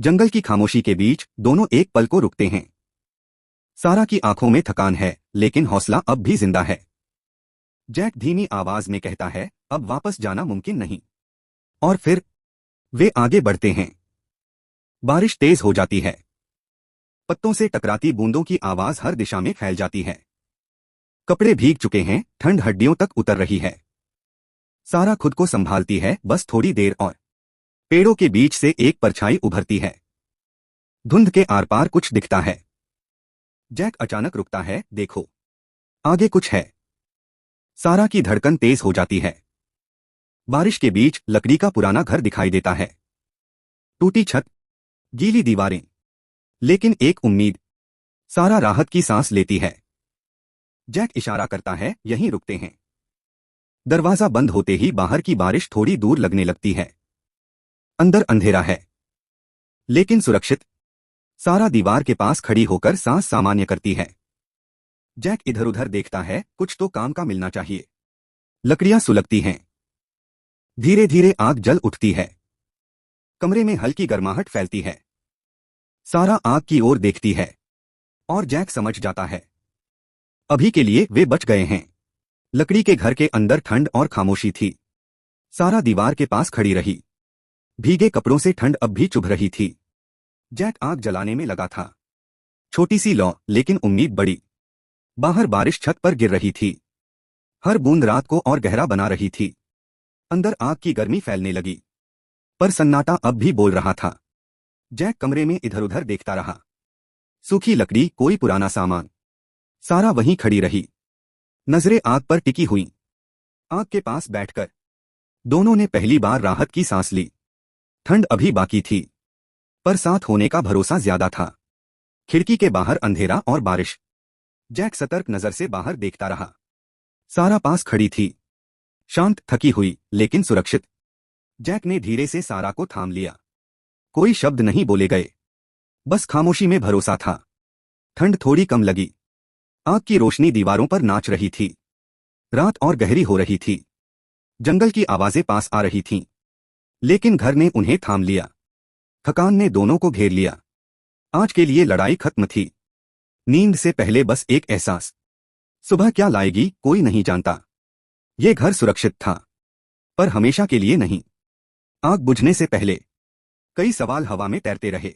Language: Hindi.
जंगल की खामोशी के बीच दोनों एक पल को रुकते हैं। सारा की आंखों में थकान है, लेकिन हौसला अब भी जिंदा है। जैक धीमी आवाज में कहता है, अब वापस जाना मुमकिन नहीं। और फिर वे आगे बढ़ते हैं। बारिश तेज हो जाती है। पत्तों से टकराती बूंदों की आवाज हर दिशा में फैल जाती है। कपड़े भीग चुके हैं, ठंड हड्डियों तक उतर रही है। सारा खुद को संभालती है, बस थोड़ी देर और। पेड़ों के बीच से एक परछाई उभरती है। धुंध के आर पार कुछ दिखता है। जैक अचानक रुकता है, देखो, आगे कुछ है। सारा की धड़कन तेज हो जाती है। बारिश के बीच लकड़ी का पुराना घर दिखाई देता है। टूटी छत, गीली दीवारें, लेकिन एक उम्मीद। सारा राहत की सांस लेती है। जैक इशारा करता है, यहीं रुकते हैं। दरवाजा बंद होते ही बाहर की बारिश थोड़ी दूर लगने लगती है। अंदर अंधेरा है, लेकिन सुरक्षित। सारा दीवार के पास खड़ी होकर सांस सामान्य करती है। जैक इधर उधर देखता है, कुछ तो काम का मिलना चाहिए। लकड़ियां सुलगती हैं। धीरे धीरे आग जल उठती है। कमरे में हल्की गर्माहट फैलती है। सारा आग की ओर देखती है और जैक समझ जाता है, अभी के लिए वे बच गए हैं। लकड़ी के घर के अंदर ठंड और खामोशी थी। सारा दीवार के पास खड़ी रही। भीगे कपड़ों से ठंड अब भी चुभ रही थी। जैक आग जलाने में लगा था। छोटी सी लौ, लेकिन उम्मीद बड़ी। बाहर बारिश छत पर गिर रही थी। हर बूंद रात को और गहरा बना रही थी। अंदर आग की गर्मी फैलने लगी, पर सन्नाटा अब भी बोल रहा था। जैक कमरे में इधर उधर देखता रहा। सूखी लकड़ी, कोई पुराना सामान। सारा वहीं खड़ी रही, नजरें आग पर टिकी हुई। आग के पास बैठकर दोनों ने पहली बार राहत की सांस ली। ठंड अभी बाकी थी, पर साथ होने का भरोसा ज्यादा था। खिड़की के बाहर अंधेरा और बारिश। जैक सतर्क नजर से बाहर देखता रहा। सारा पास खड़ी थी, शांत, थकी हुई, लेकिन सुरक्षित। जैक ने धीरे से सारा को थाम लिया। कोई शब्द नहीं बोले गए, बस खामोशी में भरोसा था। ठंड थोड़ी कम लगी। आग की रोशनी दीवारों पर नाच रही थी। रात और गहरी हो रही थी। जंगल की आवाजें पास आ रही थीं, लेकिन घर ने उन्हें थाम लिया। थकान ने दोनों को घेर लिया। आज के लिए लड़ाई खत्म थी। नींद से पहले बस एक एहसास, सुबह क्या लाएगी कोई नहीं जानता। ये घर सुरक्षित था, पर हमेशा के लिए नहीं। आग बुझने से पहले कई सवाल हवा में तैरते रहे।